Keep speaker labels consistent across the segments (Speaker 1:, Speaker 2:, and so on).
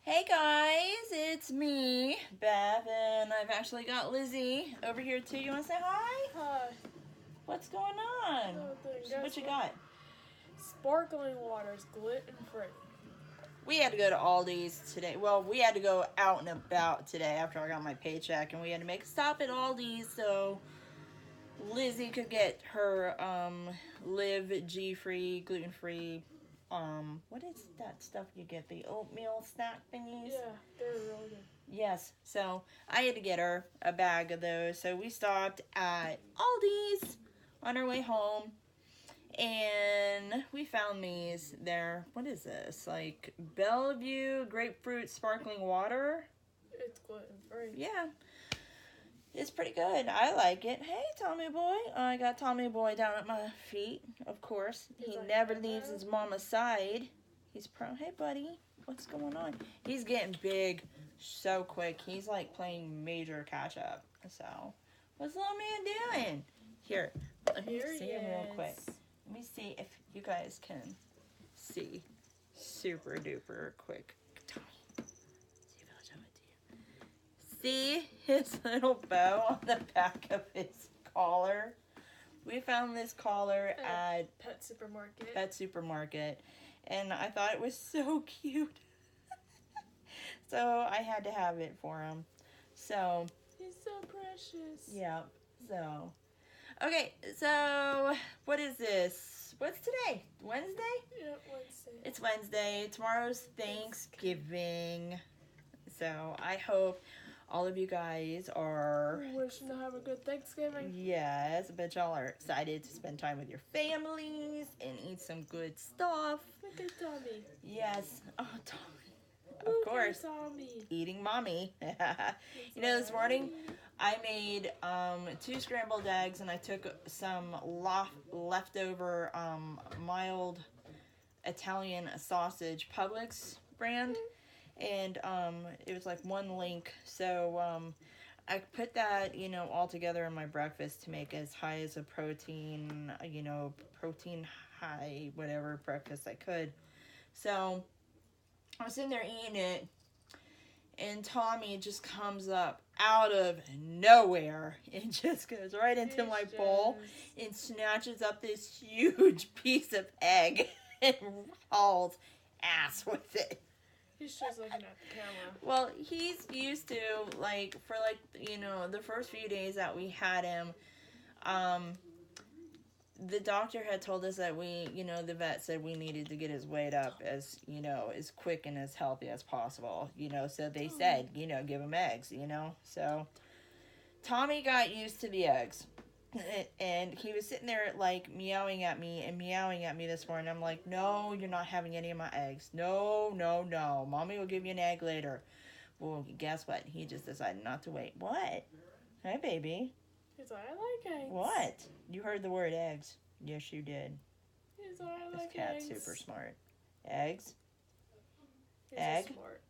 Speaker 1: Hey guys, it's me, Beth, and I've actually got Lizzie over here too. You want to say hi?
Speaker 2: Hi.
Speaker 1: What's going on? What you got?
Speaker 2: Sparkling water is gluten free.
Speaker 1: We had to go to Aldi's today. Well, we had to go out and about today after I got my paycheck, and we had to make a stop at Aldi's so Lizzie could get her Live G-free, gluten-free. What is that stuff you get? The oatmeal snack thingies?
Speaker 2: Yeah, they're really good.
Speaker 1: Yes, so I had to get her a bag of those. So we stopped at Aldi's on our way home, and we found these there. What is this? Like Bellevue grapefruit sparkling water?
Speaker 2: It's gluten free.
Speaker 1: Yeah, it's pretty good. I like it. Hey, Tommy boy. I got Tommy boy down at my feet, of course. He never leaves his mama's side. He's Hey, buddy. What's going on? He's getting big so quick. He's like playing major catch up. So, what's little man doing? Here, let me see him real quick. Let me see if you guys can see super duper quick. Tommy, see if I'll show it to you. See his little bow on the back of his collar? We found this collar at
Speaker 2: Pet
Speaker 1: Supermarket, and I thought it was so cute. So I had to have it for him. So
Speaker 2: he's so precious.
Speaker 1: yeah. So okay. So what is this? What's today? Wednesday?
Speaker 2: Yeah, Wednesday.
Speaker 1: It's Wednesday. Tomorrow's Thanksgiving. So I hope all of you guys are
Speaker 2: wishing to have a good Thanksgiving.
Speaker 1: Yes, I bet y'all are excited to spend time with your families and eat some good stuff.
Speaker 2: Look at Tommy.
Speaker 1: Yes. Oh, Tommy.
Speaker 2: Look
Speaker 1: Of course.
Speaker 2: at Tommy.
Speaker 1: Eating mommy. You know, this morning I made 2 scrambled eggs, and I took some leftover mild Italian sausage, Publix brand, and it was like 1 link. So I put that, all together in my breakfast to make as high as a protein, protein high, whatever breakfast I could. So I was sitting there eating it, and Tommy just comes up out of nowhere and just goes right into my bowl and snatches up this huge piece of egg and hauls ass with it.
Speaker 2: He's just looking at the camera.
Speaker 1: Well, he's used to, for the first few days that we had him, the doctor had told us that the vet said we needed to get his weight up as quick and as healthy as possible, so they said, give him eggs, so Tommy got used to the eggs, and he was sitting there meowing at me this morning. I'm like, no, you're not having any of my eggs. No, mommy will give you an egg later. Well, guess what? He just decided not to wait. What? Hey, baby.
Speaker 2: He's like, I like eggs.
Speaker 1: What? You heard the word eggs. Yes, you did.
Speaker 2: He's like, I like
Speaker 1: this cat's
Speaker 2: eggs.
Speaker 1: super smart. Eggs?
Speaker 2: He's
Speaker 1: Egg?
Speaker 2: Smart.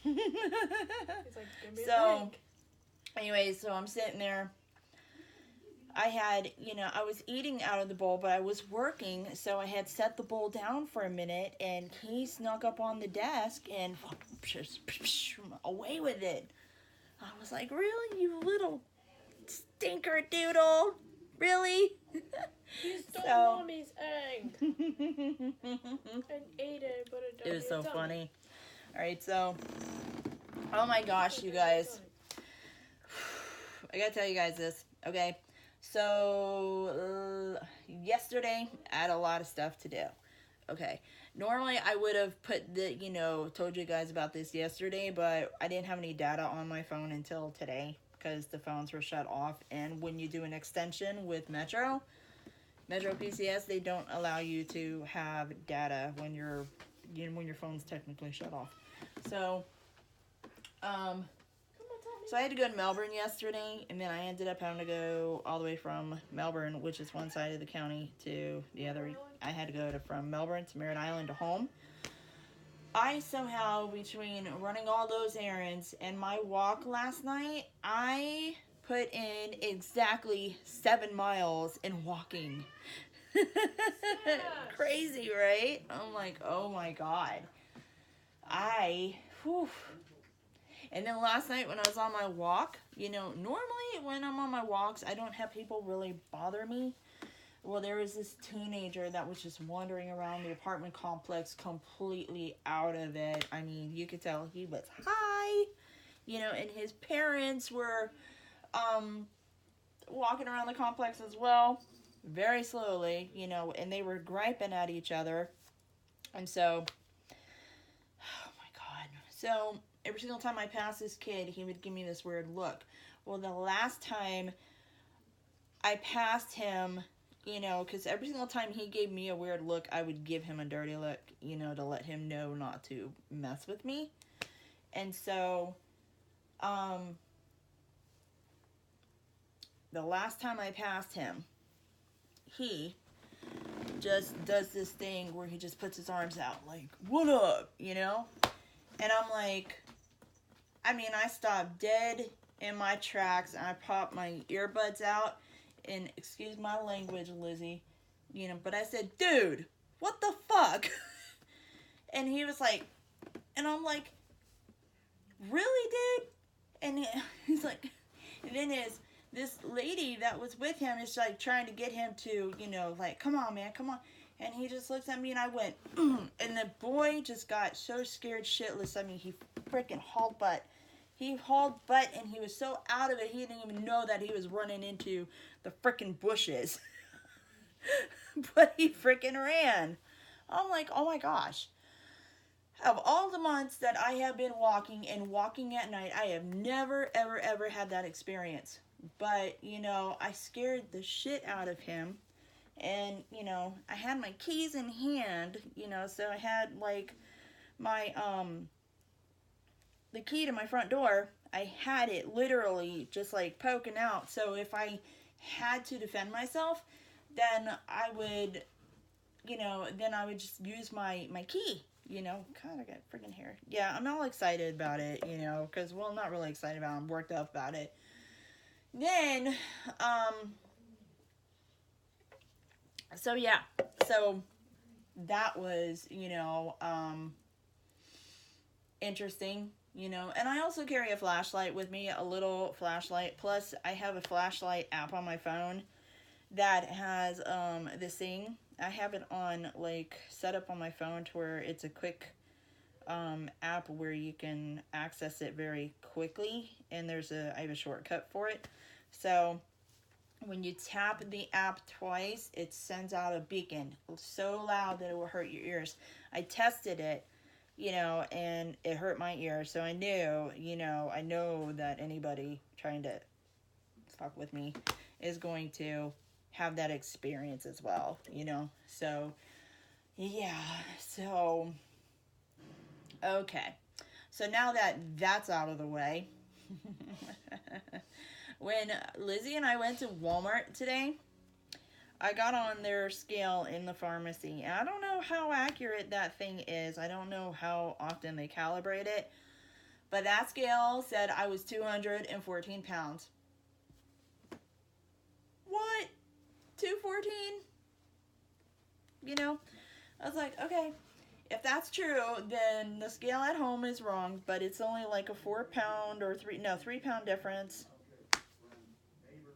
Speaker 2: He's like, give me an egg.
Speaker 1: Anyways, so I'm sitting there. I had, I was eating out of the bowl, but I was working, so I had set the bowl down for a minute, and he snuck up on the desk and away with it. I was like, really, you little stinker doodle? Really?
Speaker 2: He stole mommy's egg and ate it, but
Speaker 1: it was so funny. All right, so, oh my gosh, you guys. I gotta tell you guys this, okay? So, yesterday, I had a lot of stuff to do. Okay. Normally, I would have told you guys about this yesterday, but I didn't have any data on my phone until today because the phones were shut off. And when you do an extension with Metro PCS, they don't allow you to have data when your phone's technically shut off. So, so I had to go to Melbourne yesterday, and then I ended up having to go all the way from Melbourne, which is one side of the county, to the other. I had to go from Melbourne to Merritt Island to home. I somehow, between running all those errands and my walk last night, I put in exactly 7 miles in walking. Crazy, right? I'm like, oh my God. Whew. And then last night when I was on my walk, normally when I'm on my walks, I don't have people really bother me. Well, there was this teenager that was just wandering around the apartment complex completely out of it. I mean, you could tell he was high, and his parents were walking around the complex as well, very slowly, and they were griping at each other. And so, oh my God. So, every single time I passed this kid, he would give me this weird look. Well, the last time I passed him, because every single time he gave me a weird look, I would give him a dirty look, to let him know not to mess with me. And so, the last time I passed him, he just does this thing where he just puts his arms out like, what up, And I'm like, I stopped dead in my tracks and I popped my earbuds out and excuse my language, Lizzie, but I said, dude, what the fuck? And he was like, and I'm like, really, dude? And he's like, and then this lady that was with him is like trying to get him to, like, come on, man, come on. And he just looks at me and I went, and the boy just got so scared shitless. He freaking hauled butt. He hauled butt and he was so out of it, he didn't even know that he was running into the freaking bushes. But he freaking ran. I'm like, oh my gosh. Of all the months that I have been walking and walking at night, I have never, ever, ever had that experience. But, I scared the shit out of him. And, I had my keys in hand, so I had, like, my, the key to my front door. I had it literally just, like, poking out. So if I had to defend myself, then I would, then I would just use my key. God, I got freaking hair. Yeah, I'm all excited about it, because, well, not really excited about it. I'm worked up about it. Then, so yeah, so that was, interesting, and I also carry a flashlight with me, a little flashlight, plus I have a flashlight app on my phone that has, this thing. I have it on, like, set up on my phone to where it's a quick, app where you can access it very quickly, and I have a shortcut for it. So when you tap the app twice, it sends out a beacon so loud that it will hurt your ears. I tested it, and it hurt my ears, so I knew, I know that anybody trying to fuck with me is going to have that experience as well, so yeah, so okay, so now that that's out of the way, when Lizzie and I went to Walmart today, I got on their scale in the pharmacy, and I don't know how accurate that thing is. I don't know how often they calibrate it, but that scale said I was 214 pounds. What? 214? I was like, okay, if that's true, then the scale at home is wrong, but it's only like a 4 pound or 3 pound difference.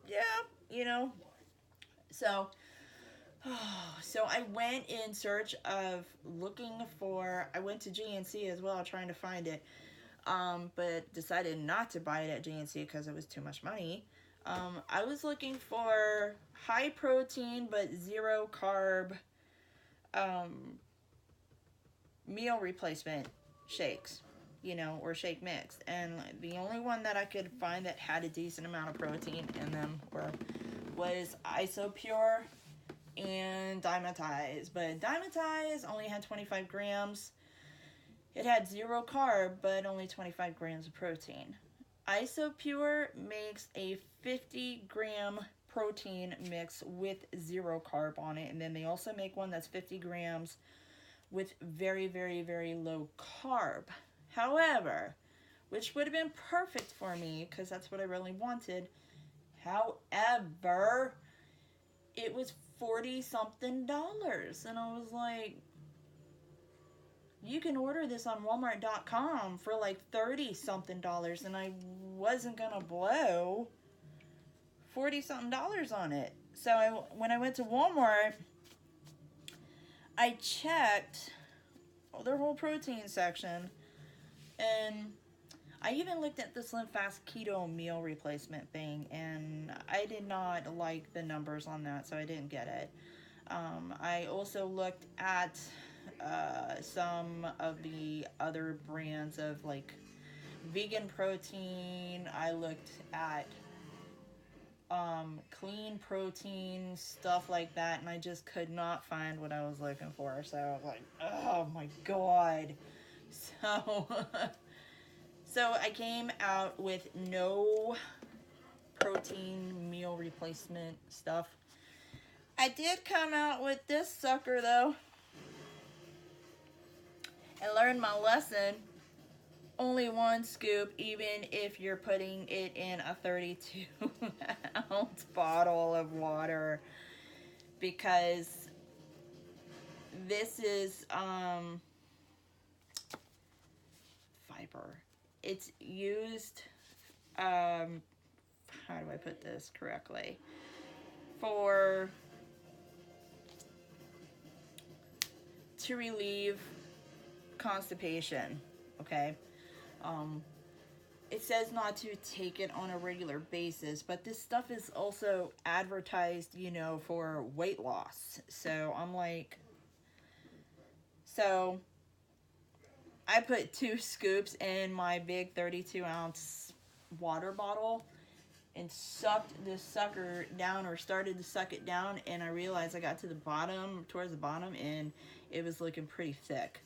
Speaker 1: Yeah, so I went in search of I went to GNC as well, trying to find it, but decided not to buy it at GNC because it was too much money. I was looking for high protein but zero carb meal replacement shakes, or shake mix. And the only one that I could find that had a decent amount of protein in them was Isopure and Dymatize. But Dymatize only had 25 grams. It had zero carb, but only 25 grams of protein. Isopure makes a 50-gram protein mix with zero carb on it. And then they also make one that's 50 grams with very, very, very low carb. However, which would have been perfect for me because that's what I really wanted. However, it was $40-something. And I was like, you can order this on Walmart.com for like $30-something, and I wasn't gonna blow $40-something on it. So when I went to Walmart, I checked their whole protein section, and I even looked at the Slim Fast Keto meal replacement thing, and I did not like the numbers on that, so I didn't get it. I also looked at some of the other brands of like vegan protein. I looked at clean protein, stuff like that, and I just could not find what I was looking for. So I was like, oh my god. So so I came out with no protein meal replacement stuff. I did come out with this sucker though, and learned my lesson. Only one scoop, even if you're putting it in a 32-ounce bottle of water, because this is fiber. It's used, how do I put this correctly, to relieve constipation, okay? It says not to take it on a regular basis, but this stuff is also advertised, you know, for weight loss. So I'm like, so I put 2 scoops in my big 32-ounce water bottle and sucked this sucker down, or started to suck it down, and I realized I got to the bottom, towards the bottom, and it was looking pretty thick.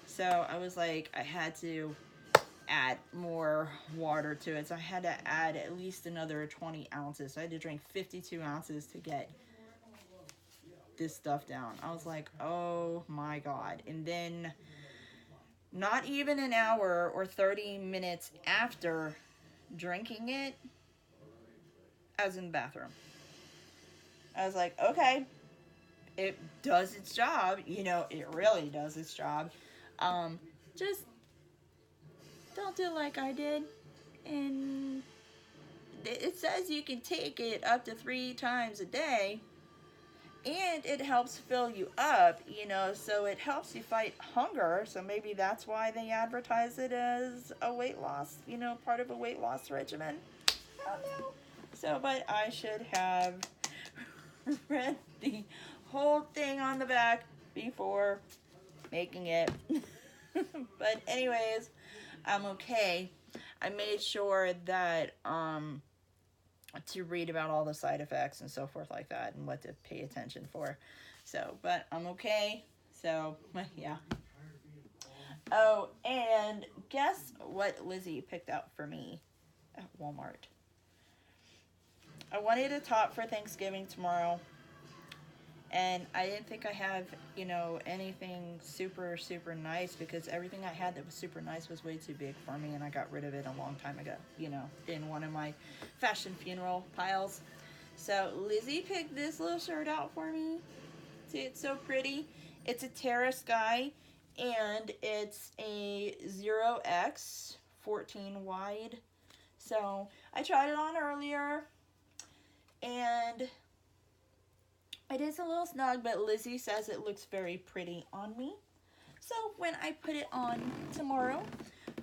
Speaker 1: So I was like, I had to add more water to it. So I had to add at least another 20 ounces. So I had to drink 52 ounces to get this stuff down. I was like, oh my god. And then not even an hour or 30 minutes after drinking it, I was in the bathroom. I was like, okay, it does its job. You know, it really does its job. Just don't do like I did. And it says you can take it up to 3 times a day, and it helps fill you up, you know, so it helps you fight hunger. So maybe that's why they advertise it as a weight loss, you know, part of a weight loss regimen. I don't know. So, but I should have read the whole thing on the back before making it. But anyways, I'm okay. I made sure that to read about all the side effects and so forth like that, and what to pay attention for. So, but I'm okay. So, yeah. Oh, and guess what Lizzie picked out for me at Walmart? I wanted a top for Thanksgiving tomorrow, and I didn't think I have, you know, anything super, super nice, because everything I had that was super nice was way too big for me, and I got rid of it a long time ago, you know, in one of my fashion funeral piles. So Lizzie picked this little shirt out for me. See, it's so pretty. It's a Terra Sky, and it's a 0X 14 wide. So I tried it on earlier, and it is a little snug, but Lizzie says it looks very pretty on me. So when I put it on tomorrow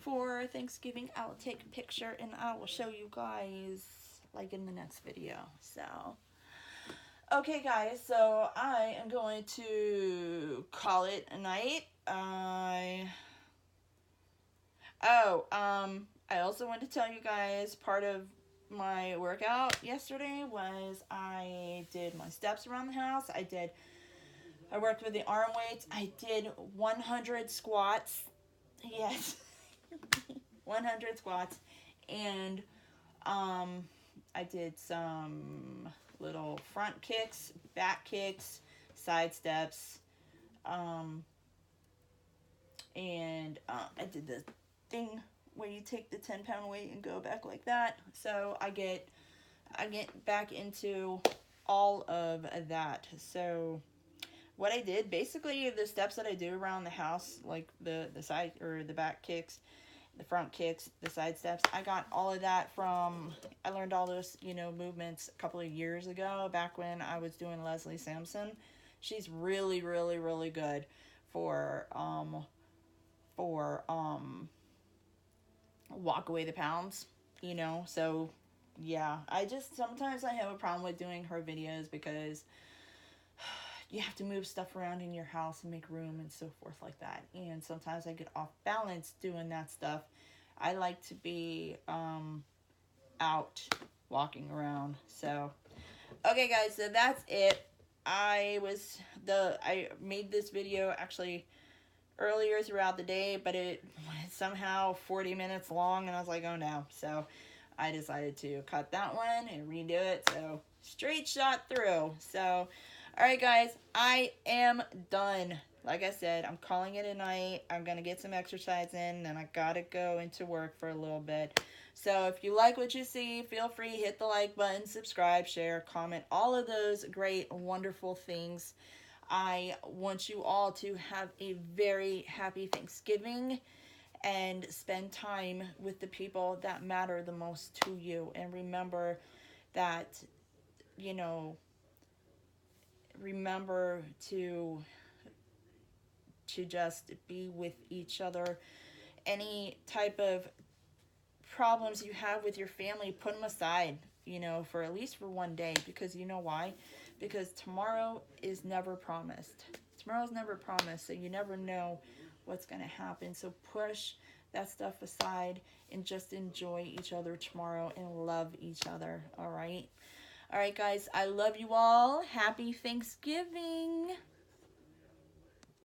Speaker 1: for Thanksgiving, I'll take a picture and I will show you guys like in the next video. So, okay guys, so I am going to call it a night. I also want to tell you guys, part of my workout yesterday was I did my steps around the house. I worked with the arm weights. I did 100 squats. Yes. 100 squats. And I did some little front kicks, back kicks, side steps. And I did the thing where you take the 10-pound weight and go back like that. So I get back into all of that. So what I did, basically the steps that I do around the house, like the side or the back kicks, the front kicks, the side steps, I got all of that from, I learned all those, you know, movements a couple of years ago, back when I was doing Leslie Sampson. She's really, really, really good for walk away the pounds, you know. So yeah, sometimes I have a problem with doing her videos because you have to move stuff around in your house and make room and so forth like that, and sometimes I get off balance doing that stuff. I like to be out walking around. So okay guys, so that's it. I made this video actually earlier throughout the day, but it was somehow 40 minutes long, and I was like, oh no. So I decided to cut that one and redo it, so straight shot through. So alright guys, I am done. Like I said, I'm calling it a night. I'm gonna get some exercise in, and I gotta go into work for a little bit. So if you like what you see, feel free, hit the like button, subscribe, share, comment, all of those great, wonderful things. I want you all to have a very happy Thanksgiving and spend time with the people that matter the most to you. And remember that, you know, remember to just be with each other. Any type of problems you have with your family, put them aside, you know, for at least for one day, because you know why? Because tomorrow is never promised. Tomorrow's never promised, so you never know what's going to happen. So push that stuff aside and just enjoy each other tomorrow and love each other, all right? All right, guys, I love you all. Happy Thanksgiving.